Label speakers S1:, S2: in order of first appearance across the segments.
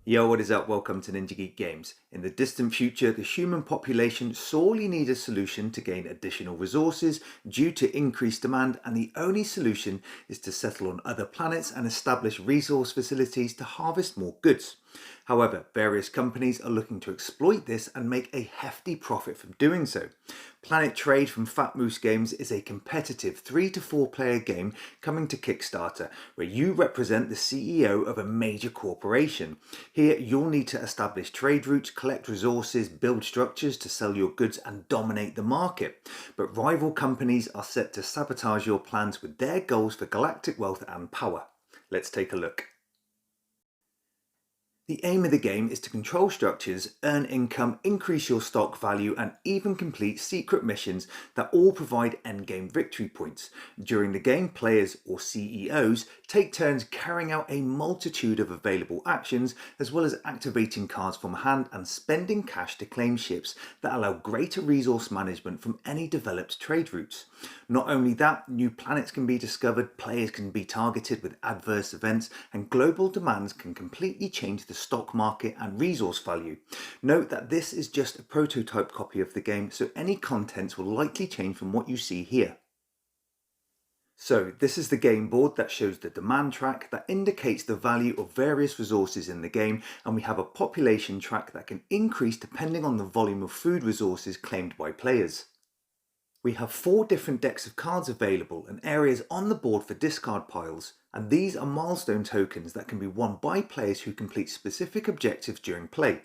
S1: Yo, what is up? Welcome to Ninja Geek Games. In the distant future, the human population sorely need a solution to gain additional resources due to increased demand, and the only solution is to settle on other planets and establish resource facilities to harvest more goods. However, various companies are looking to exploit this and make a hefty profit from doing so. Planet Trade from Fat Moose Games is a competitive 3 to 4 player game coming to Kickstarter, where you represent the CEO of a major corporation. Here you'll need to establish trade routes, collect resources, build structures to sell your goods and dominate the market. But rival companies are set to sabotage your plans with their goals for galactic wealth and power. Let's take a look. The aim of the game is to control structures, earn income, increase your stock value, and even complete secret missions that all provide endgame victory points. During the game, players, or CEOs, take turns carrying out a multitude of available actions, as well as activating cards from hand and spending cash to claim ships that allow greater resource management from any developed trade routes. Not only that, new planets can be discovered, players can be targeted with adverse events, and global demands can completely change the stock market and resource value. Note that this is just a prototype copy of the game, so any contents will likely change from what you see here. So this is the game board that shows the demand track that indicates the value of various resources in the game, and we have a population track that can increase depending on the volume of food resources claimed by players. We have 4 different decks of cards available and areas on the board for discard piles, and these are milestone tokens that can be won by players who complete specific objectives during play.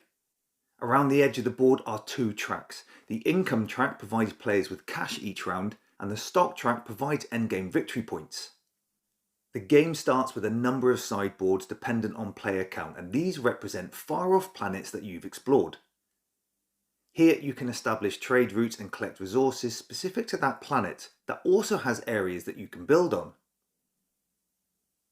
S1: Around the edge of the board are 2 tracks. The income track provides players with cash each round, and the stock track provides endgame victory points. The game starts with a number of sideboards dependent on player count, and these represent far off planets that you've explored. Here you can establish trade routes and collect resources specific to that planet that also has areas that you can build on.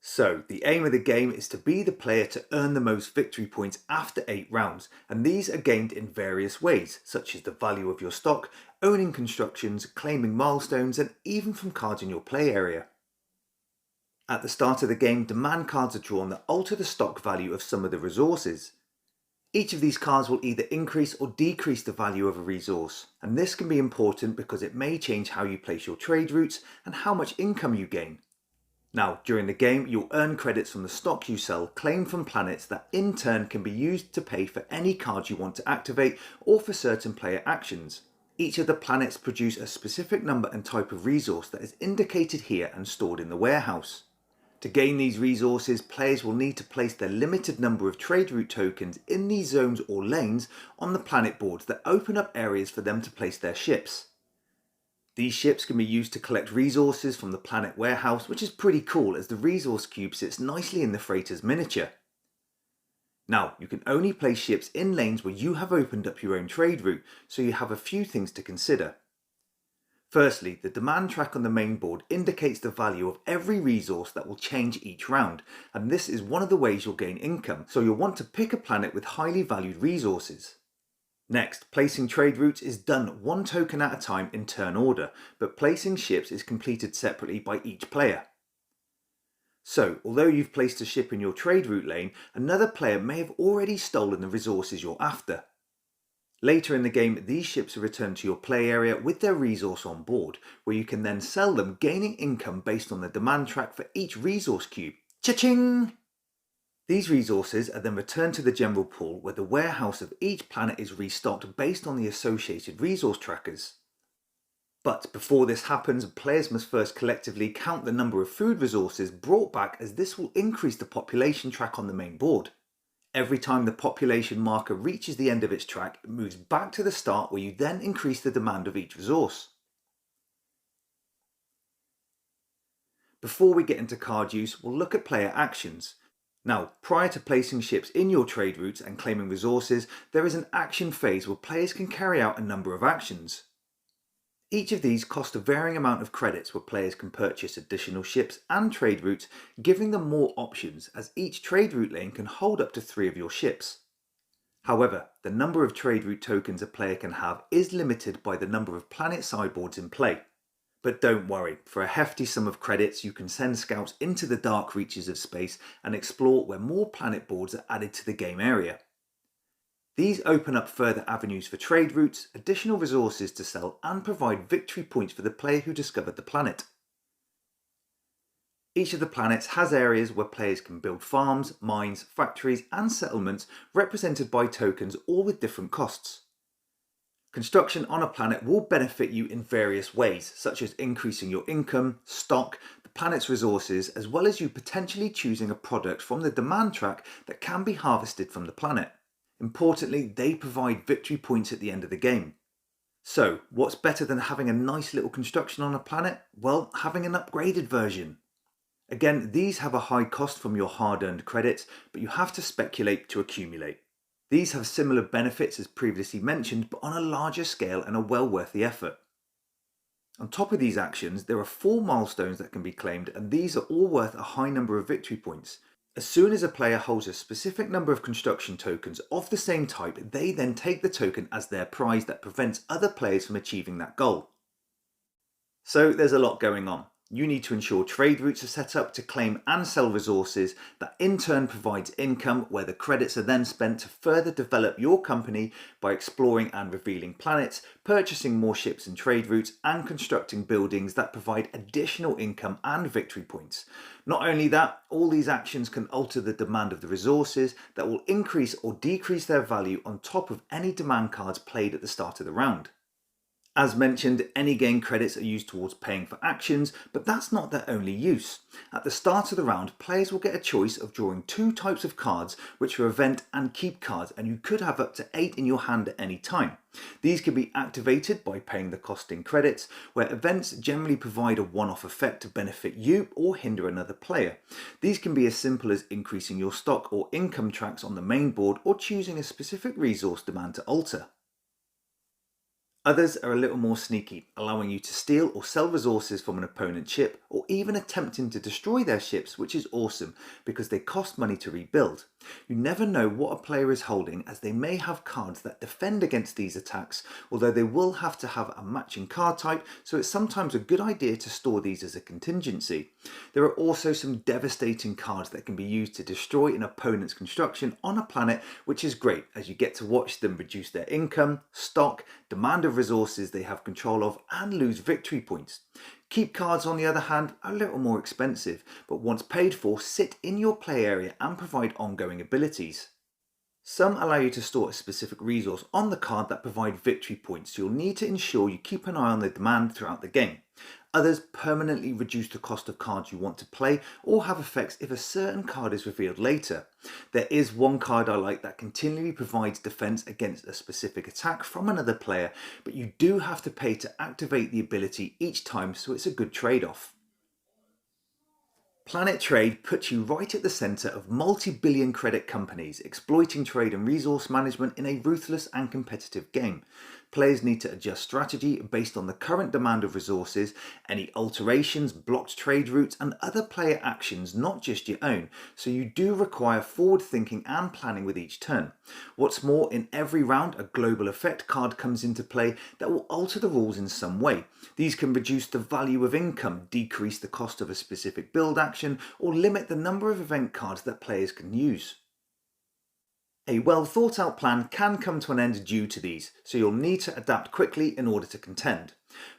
S1: So the aim of the game is to be the player to earn the most victory points after 8 rounds, and these are gained in various ways, such as the value of your stock, owning constructions, claiming milestones, and even from cards in your play area. At the start of the game, demand cards are drawn that alter the stock value of some of the resources. Each of these cards will either increase or decrease the value of a resource, and this can be important because it may change how you place your trade routes and how much income you gain. Now, during the game, you'll earn credits from the stock you sell, claimed from planets that in turn can be used to pay for any cards you want to activate or for certain player actions. Each of the planets produce a specific number and type of resource that is indicated here and stored in the warehouse. To gain these resources, players will need to place their limited number of trade route tokens in these zones or lanes on the planet boards that open up areas for them to place their ships. These ships can be used to collect resources from the planet warehouse, which is pretty cool as the resource cube sits nicely in the freighter's miniature. Now, you can only place ships in lanes where you have opened up your own trade route, so you have a few things to consider. Firstly, the demand track on the main board indicates the value of every resource that will change each round, and this is one of the ways you'll gain income, so you'll want to pick a planet with highly valued resources. Next, placing trade routes is done 1 token at a time in turn order, but placing ships is completed separately by each player. So, although you've placed a ship in your trade route lane, another player may have already stolen the resources you're after. Later in the game, these ships are returned to your play area with their resource on board, where you can then sell them, gaining income based on the demand track for each resource cube. Cha-ching! These resources are then returned to the general pool, where the warehouse of each planet is restocked based on the associated resource trackers. But before this happens, players must first collectively count the number of food resources brought back, as this will increase the population track on the main board. Every time the population marker reaches the end of its track, it moves back to the start, where you then increase the demand of each resource. Before we get into card use, we'll look at player actions. Now, prior to placing ships in your trade routes and claiming resources, there is an action phase where players can carry out a number of actions. Each of these cost a varying amount of credits, where players can purchase additional ships and trade routes, giving them more options, as each trade route lane can hold up to 3 of your ships. However, the number of trade route tokens a player can have is limited by the number of planet sideboards in play. But don't worry, for a hefty sum of credits you can send scouts into the dark reaches of space and explore where more planet boards are added to the game area. These open up further avenues for trade routes, additional resources to sell, and provide victory points for the player who discovered the planet. Each of the planets has areas where players can build farms, mines, factories, and settlements represented by tokens, all with different costs. Construction on a planet will benefit you in various ways, such as increasing your income, stock, the planet's resources, as well as you potentially choosing a product from the demand track that can be harvested from the planet. Importantly, they provide victory points at the end of the game. So, what's better than having a nice little construction on a planet? Well, having an upgraded version. Again, these have a high cost from your hard-earned credits, but you have to speculate to accumulate. These have similar benefits as previously mentioned, but on a larger scale and are well worth the effort. On top of these actions, there are 4 milestones that can be claimed, and these are all worth a high number of victory points. As soon as a player holds a specific number of construction tokens of the same type, they then take the token as their prize that prevents other players from achieving that goal. So there's a lot going on. You need to ensure trade routes are set up to claim and sell resources that in turn provides income, where the credits are then spent to further develop your company by exploring and revealing planets, purchasing more ships and trade routes, and constructing buildings that provide additional income and victory points. Not only that, all these actions can alter the demand of the resources that will increase or decrease their value on top of any demand cards played at the start of the round. As mentioned, any gain credits are used towards paying for actions, but that's not their only use. At the start of the round, players will get a choice of drawing 2 types of cards, which are event and keep cards, and you could have up to 8 in your hand at any time. These can be activated by paying the cost in credits, where events generally provide a one-off effect to benefit you or hinder another player. These can be as simple as increasing your stock or income tracks on the main board, or choosing a specific resource demand to alter. Others are a little more sneaky, allowing you to steal or sell resources from an opponent's ship, or even attempting to destroy their ships, which is awesome because they cost money to rebuild. You never know what a player is holding, as they may have cards that defend against these attacks, although they will have to have a matching card type, so it's sometimes a good idea to store these as a contingency. There are also some devastating cards that can be used to destroy an opponent's construction on a planet, which is great as you get to watch them reduce their income, stock, demand of resources they have control of, and lose victory points. Keep cards, on the other hand, are a little more expensive, but once paid for, sit in your play area and provide ongoing abilities. Some allow you to store a specific resource on the card that provide victory points, so you'll need to ensure you keep an eye on the demand throughout the game. Others permanently reduce the cost of cards you want to play, or have effects if a certain card is revealed later. There is one card I like that continually provides defense against a specific attack from another player, but you do have to pay to activate the ability each time, so it's a good trade-off. Planet Trade puts you right at the centre of multi-billion credit companies exploiting trade and resource management in a ruthless and competitive game. Players need to adjust strategy based on the current demand of resources, any alterations, blocked trade routes, and other player actions, not just your own, so you do require forward thinking and planning with each turn. What's more, in every round a global effect card comes into play that will alter the rules in some way. These can reduce the value of income, decrease the cost of a specific build action, or limit the number of event cards that players can use. A well thought out plan can come to an end due to these, so you'll need to adapt quickly in order to contend.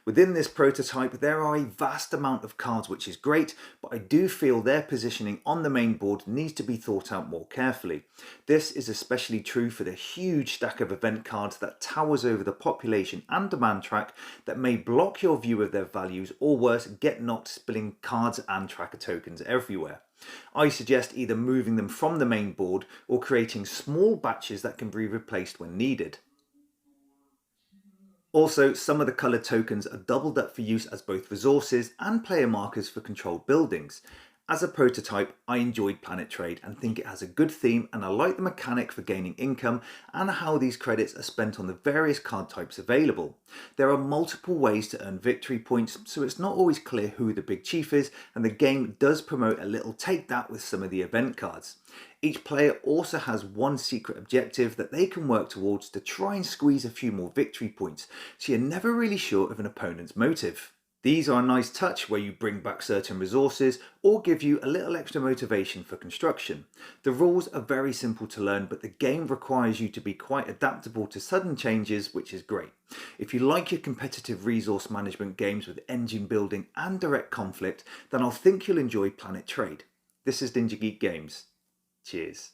S1: Within this prototype there are a vast amount of cards, which is great, but I do feel their positioning on the main board needs to be thought out more carefully. This is especially true for the huge stack of event cards that towers over the population and demand track that may block your view of their values, or worse, get knocked spilling cards and tracker tokens everywhere. I suggest either moving them from the main board or creating small batches that can be replaced when needed. Also, some of the coloured tokens are doubled up for use as both resources and player markers for controlled buildings. As a prototype, I enjoyed Planet Trade and think it has a good theme, and I like the mechanic for gaining income and how these credits are spent on the various card types available. There are multiple ways to earn victory points, so it's not always clear who the big chief is, and the game does promote a little take that with some of the event cards. Each player also has one secret objective that they can work towards to try and squeeze a few more victory points, so you're never really sure of an opponent's motive. These are a nice touch where you bring back certain resources or give you a little extra motivation for construction. The rules are very simple to learn, but the game requires you to be quite adaptable to sudden changes, which is great. If you like your competitive resource management games with engine building and direct conflict, then I'll think you'll enjoy Planet Trade. This is Ninja Geek Games. Cheers.